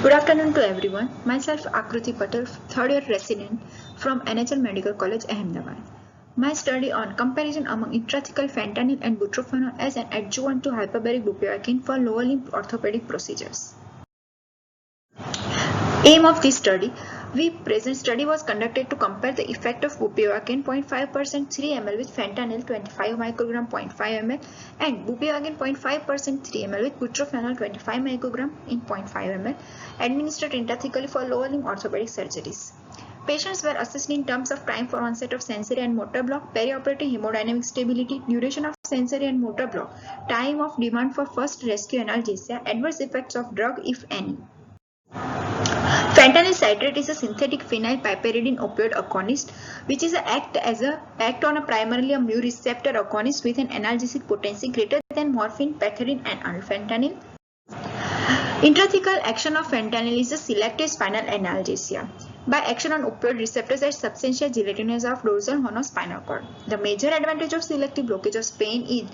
Good afternoon to everyone. Myself Akruti Patel, third year resident from NHL Medical College, Ahmedabad. My study on comparison among intrathecal fentanyl and butorphanol as an adjuvant to hyperbaric bupivacaine for lower limb orthopedic procedures. Aim of this study. Present study was conducted to compare the effect of bupivacaine 0.5% 3 ml with fentanyl 25 microgram 0.5 ml and bupivacaine 0.5% 3 ml with butorphanol 25 microgram in 0.5 ml administered intrathecally for lower limb orthopedic surgeries. Patients were assessed in terms of time for onset of sensory and motor block, perioperative hemodynamic stability, duration of sensory and motor block, time of demand for first rescue analgesia, adverse effects of drug if any. Fentanyl citrate is a synthetic phenylpiperidine opioid agonist, which is act on a primarily a mu receptor agonist with an analgesic potency greater than morphine, pethidine, and alfentanil. Intrathecal action of fentanyl is a selective spinal analgesia by action on opioid receptors at substantia gelatinous of dorsal horn of spinal cord. The major advantage of selective blockage of pain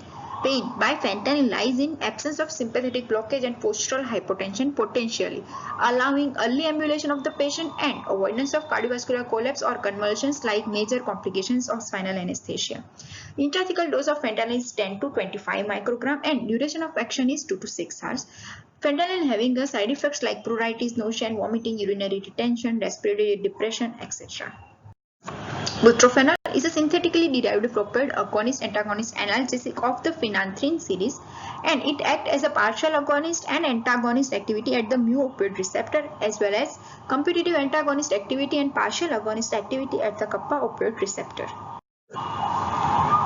by fentanyl lies in absence of sympathetic blockage and postural hypotension potentially, allowing early ambulation of the patient and avoidance of cardiovascular collapse or convulsions like major complications of spinal anesthesia. Intrathecal dose of fentanyl is 10 to 25 microgram and duration of action is 2 to 6 hours. Fentanyl having a side effects like pruritus, nausea and vomiting, urinary retention, respiratory depression, etc. Butorphanol is a synthetically derived opioid agonist antagonist analgesic of the phenanthrene series, and it acts as a partial agonist and antagonist activity at the mu opioid receptor as well as competitive antagonist activity and partial agonist activity at the kappa opioid receptor.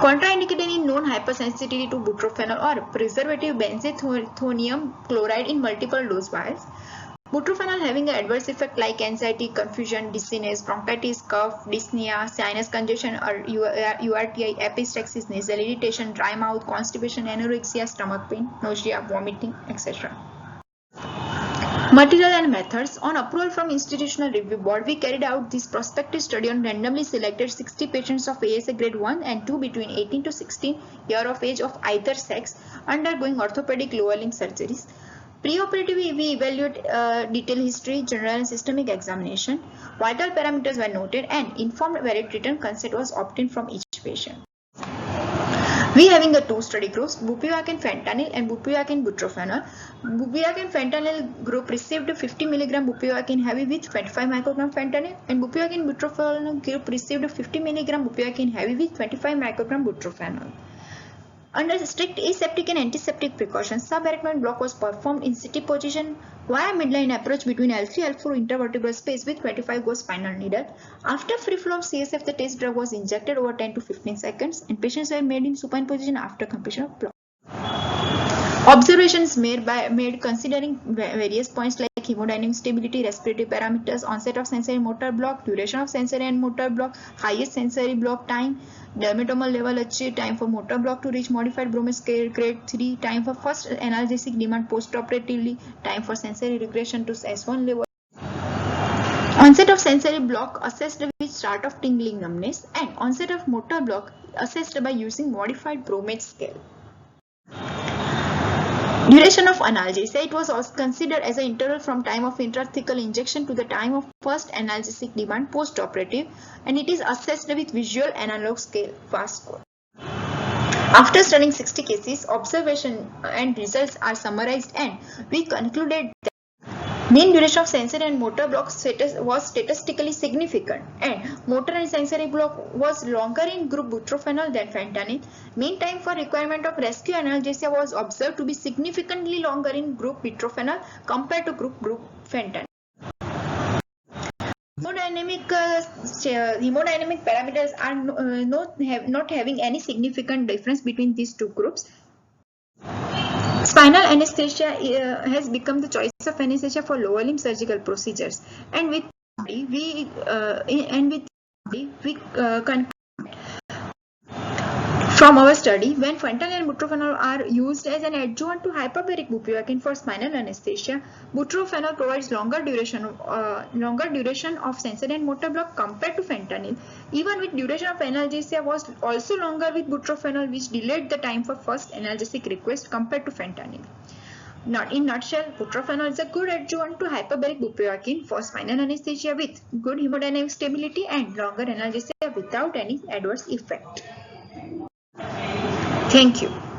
Contraindicated in known hypersensitivity to butorphanol or preservative benzethonium chloride in multiple dose vials. Butorphanol having an adverse effect like anxiety, confusion, dizziness, bronchitis, cough, dyspnea, sinus congestion or URTI, epistaxis, nasal irritation, dry mouth, constipation, anorexia, stomach pain, nausea, vomiting, etc. Material and methods. On approval from Institutional Review Board, we carried out this prospective study on randomly selected 60 patients of ASA grade 1 and 2 between 18 to 16 years of age of either sex undergoing orthopedic lower limb surgeries. Preoperatively, we evaluate detailed history, general and systemic examination. Vital parameters were noted and informed valid written consent was obtained from each patient. We having the two study groups, bupivacaine fentanyl and bupivacaine butorphanol. Bupivacaine fentanyl group received 50 mg bupivacaine heavy with 25 microgram fentanyl and bupivacaine butorphanol group received 50 mg bupivacaine heavy with 25 microgram butorphanol. Under strict aseptic and antiseptic precautions, subarachnoid block was performed in sitting position via midline approach between L3-L4 intervertebral space with 25 gauge spinal needle. After free flow of CSF, the test drug was injected over 10 to 15 seconds and patients were made in supine position after completion of block. Observations made considering various points like hemodynamic stability, respiratory parameters, onset of sensory motor block, duration of sensory and motor block, highest sensory block time, dermatomal level achieved, time for motor block to reach modified Brome scale grade 3, time for first analgesic demand post-operatively, time for sensory regression to S1 level. Onset of sensory block assessed with start of tingling numbness and onset of motor block assessed by using modified Brome scale. Duration of analgesia. It was also considered as an interval from time of intrathecal injection to the time of first analgesic demand post-operative, and it is assessed with visual analog scale FAST score. After studying 60 cases, observation and results are summarized and we concluded that mean duration of sensory and motor block was statistically significant and motor and sensory block was longer in group butorphanol than fentanyl. Mean time for requirement of rescue analgesia was observed to be significantly longer in group butorphanol compared to group fentanyl. Hemodynamic parameters are not having any significant difference between these two groups. Spinal anesthesia has become the choice of anesthesia for lower limb surgical procedures, and with from our study, when fentanyl and butorphanol are used as an adjuvant to hyperbaric bupivacaine for spinal anesthesia, butorphanol provides longer duration of sensory and motor block compared to fentanyl. Even with duration of analgesia was also longer with butorphanol, which delayed the time for first analgesic request compared to fentanyl. Not in nutshell, butorphanol is a good adjuvant to hyperbaric bupivacaine for spinal anesthesia with good hemodynamic stability and longer analgesia without any adverse effect. Thank you.